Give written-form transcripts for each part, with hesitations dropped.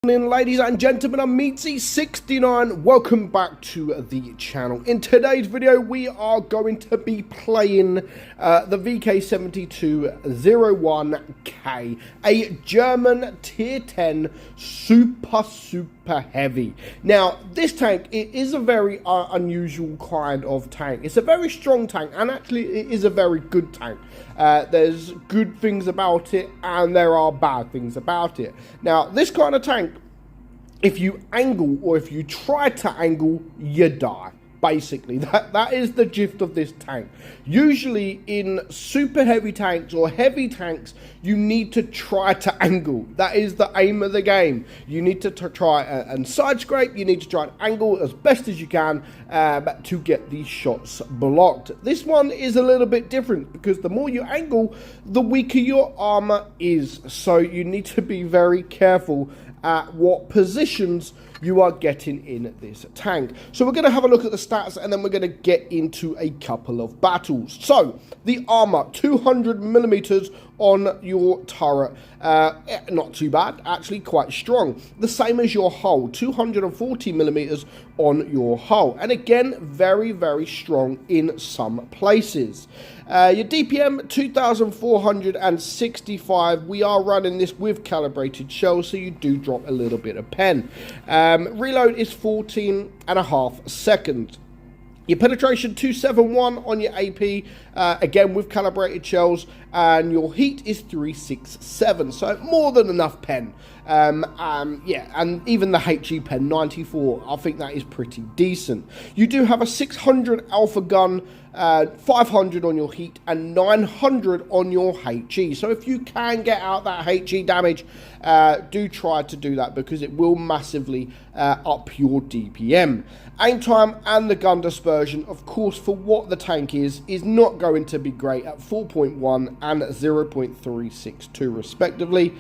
Ladies and gentlemen, I'm meadsy69. Welcome back to the channel. In today's video, we are going to be playing the VK7201K, a German tier 10 super heavy. Now, this tank, it is a very unusual kind of tank. It's a very strong tank, and actually it is a very good tank. There's good things about it, and there are bad things about it. Now, this kind of tank, if you angle or if you try to angle, you die. Basically, that is the gist of this tank. Usually in super heavy tanks or heavy tanks, you need to try to angle. That is the aim of the game. You need to try and side scrape. You need to try and angle as best as you can to get these shots blocked. This one is a little bit different because the more you angle, the weaker your armor is. So you need to be very careful at what positions you are getting in this tank. So we're going to have a look at the stats, and then we're going to get into a couple of battles. So the armor, 200 millimeters on your turret, not too bad, actually quite strong. The same as your hull, 240 millimeters on your hull, and again very strong in some places. Your DPM 2465. We are running this with calibrated shells, so you do drop a little bit of pen. Reload is 14.5 seconds. Your penetration 271 on your AP, again with calibrated shells, and your heat is 367, so more than enough pen. Yeah, and even the HE pen 94, I think that is pretty decent. You do have a 600 alpha gun, 500 on your heat, and 900 on your HE. So if you can get out that HE damage, do try to do that, because it will massively up your DPM. Aim time and the gun dispersion, of course, for what the tank is not going to be great at 4.1 and 0.362 respectively.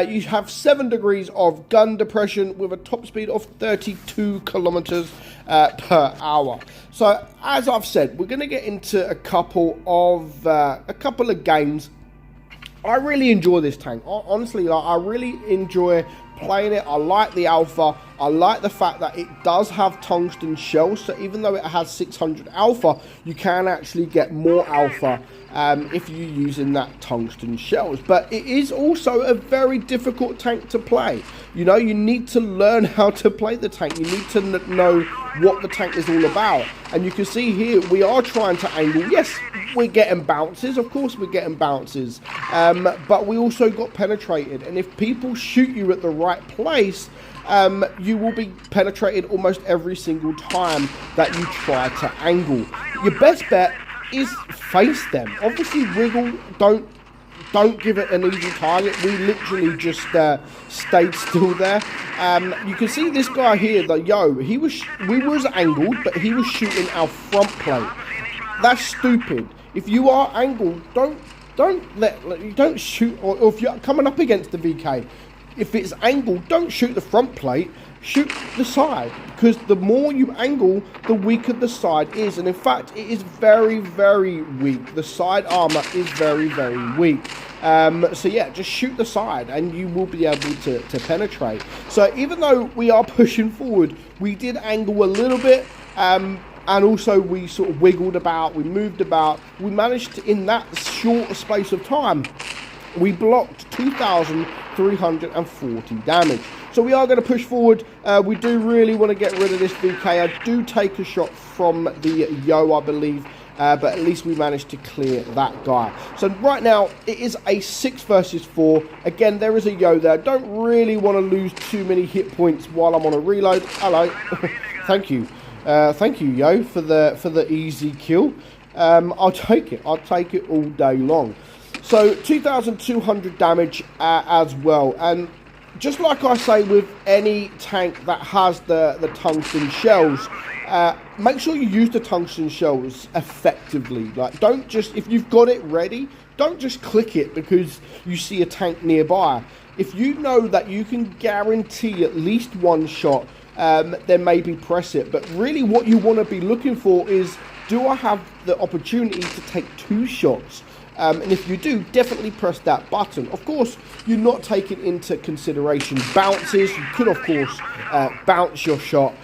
You have 7 degrees of gun depression with a top speed of 32 kilometers per hour. So as I've said, we're going to get into a couple of games. I really enjoy this tank. Honestly, I really enjoy playing it. I like the alpha. I like the fact that it does have tungsten shells, so even though it has 600 alpha, you can actually get more alpha if you're using that tungsten shells. But it is also a very difficult tank to play. You know, you need to learn how to play the tank. You need to know what the tank is all about. And you can see here, we are trying to angle. Yes, we're getting bounces. Of course we're getting bounces. But we also got penetrated. And if people shoot you at the right place, you will be penetrated almost every single time that you try to angle. Your best bet is face them. Obviously wiggle, don't give it an easy target. We literally just stayed still there. You can see this guy here, we was angled, but he was shooting our front plate. That's stupid. If you are angled, don't shoot, or if you're coming up against the VK, if it's angled, don't shoot the front plate, shoot the side, because the more you angle, the weaker the side is. And in fact, it is very weak. The side armor is very weak. So yeah, just shoot the side and you will be able to penetrate. So even though we are pushing forward, we did angle a little bit, and also we sort of wiggled about, we moved about. We managed to, in that short space of time, we blocked 2,340 damage. So we are going to push forward. We do really want to get rid of this VK. I do take a shot from the Yo, I believe. But at least we managed to clear that guy. So right now, it is a 6 versus 4. Again, there is a Yo there. Don't really want to lose too many hit points while I'm on a reload. Hello. Thank you. Thank you, Yo, for the easy kill. I'll take it. I'll take it all day long. So 2,200 damage as well. And just like I say with any tank that has the tungsten shells, make sure you use the tungsten shells effectively. Like, don't just, if you've got it ready, don't just click it because you see a tank nearby. If you know that you can guarantee at least one shot, then maybe press it. But really what you want to be looking for is, do I have the opportunity to take 2 shots? And if you do, definitely press that button. Of course, you're not taking into consideration bounces. You could, of course, bounce your shot,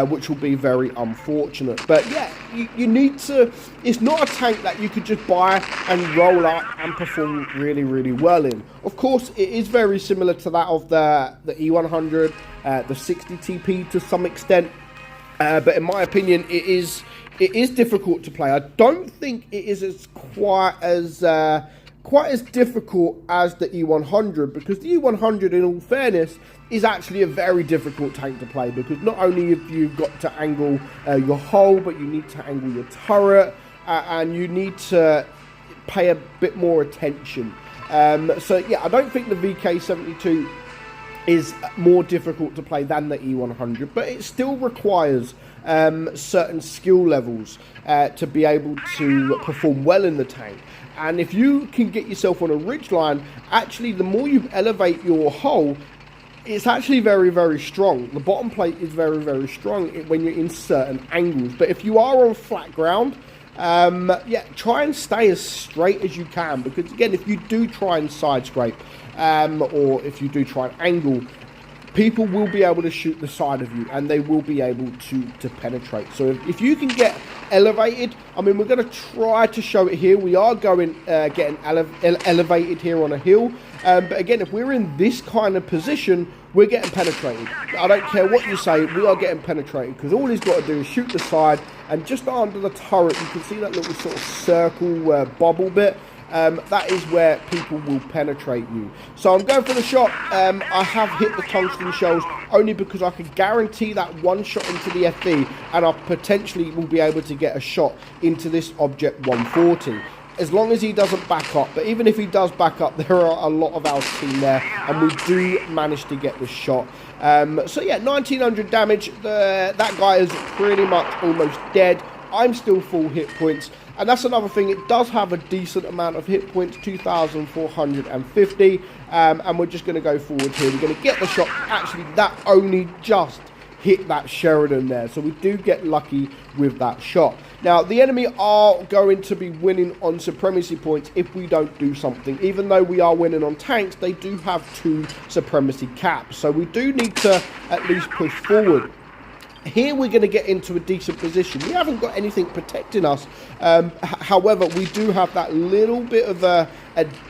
which will be very unfortunate. But yeah, you need to, it's not a tank that you could just buy and roll up and perform really, really well in. Of course, it is very similar to that of the E100, the 60 TP to some extent. But in my opinion, it is difficult to play. I don't think it is quite as difficult as the E100, because the E100, in all fairness, is actually a very difficult tank to play, because not only have you got to angle your hull, but you need to angle your turret, and you need to pay a bit more attention. So yeah, I don't think the VK72 is more difficult to play than the E100, but it still requires certain skill levels to be able to perform well in the tank. And if you can get yourself on a ridgeline, actually the more you elevate your hull, it's actually very, very strong. The bottom plate is very, very strong when you're in certain angles. But if you are on flat ground, yeah, try and stay as straight as you can, because again, if you do try and side scrape, or if you do try and angle, people will be able to shoot the side of you, and they will be able to penetrate. So if you can get elevated, I mean, we're going to try to show it here. We are getting elevated here on a hill. But again, if we're in this kind of position, we're getting penetrated. I don't care what you say, we are getting penetrated, because all he's got to do is shoot the side, and just under the turret, you can see that little sort of circle bubble bit. That is where people will penetrate you. So I'm going for the shot. I have hit the tungsten shells only because I can guarantee that one shot into the FV, and I potentially will be able to get a shot into this object 140. As long as he doesn't back up. But even if he does back up, there are a lot of our team there, and we do manage to get the shot. So yeah, 1900 damage. That guy is pretty much almost dead. I'm still full hit points, and that's another thing. It does have a decent amount of hit points, 2,450, and we're just going to go forward here. We're going to get the shot. Actually, that only just hit that Sheridan there, so we do get lucky with that shot. Now, the enemy are going to be winning on supremacy points if we don't do something. Even though we are winning on tanks, they do have 2 supremacy caps, so we do need to at least push forward. Here we're going to get into a decent position. We haven't got anything protecting us. However, we do have that little bit of a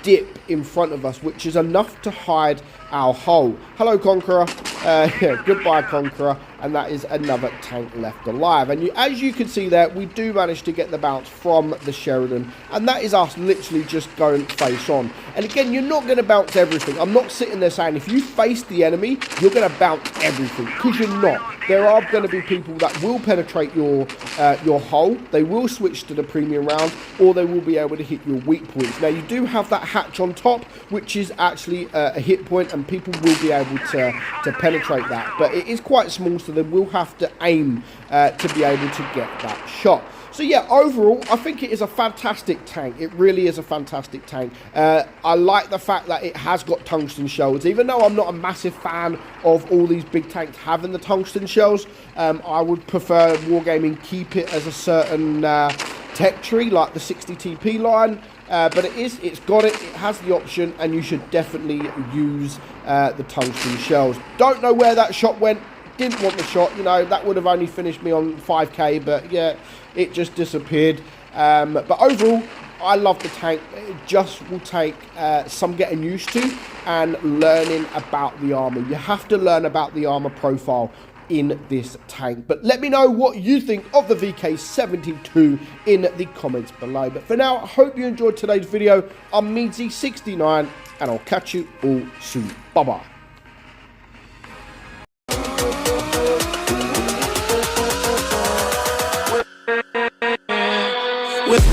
dip in front of us, which is enough to hide our hull. Hello, Conqueror. Yeah, goodbye, Conqueror. And that is another tank left alive. And as you can see there, we do manage to get the bounce from the Sheridan. And that is us literally just going face on. And again, you're not going to bounce everything. I'm not sitting there saying if you face the enemy, you're going to bounce everything, because you're not. There are going to be people that will penetrate your hull. They will switch to the premium round, or they will be able to hit your weak points. Now, you do have that hatch on top, which is actually a hit point, and people will be able to penetrate that. But it is quite small, so they will have to aim to be able to get that shot. So yeah, overall, I think it is a fantastic tank. It really is a fantastic tank. I like the fact that it has got tungsten shells. Even though I'm not a massive fan of all these big tanks having the tungsten shells, I would prefer Wargaming keep it as a certain tech tree, like the 60 TP line. But it's got it, it has the option, and you should definitely use the tungsten shells. Don't know where that shot went. Didn't want the shot, you know, that would have only finished me on 5k, but yeah, it just disappeared. But overall, I love the tank. It just will take some getting used to and learning about the armor. You have to learn about the armor profile in this tank. But let me know what you think of the VK72 in the comments below. But for now, I hope you enjoyed today's video. I'm meadsy69, and I'll catch you all soon. Bye-bye. With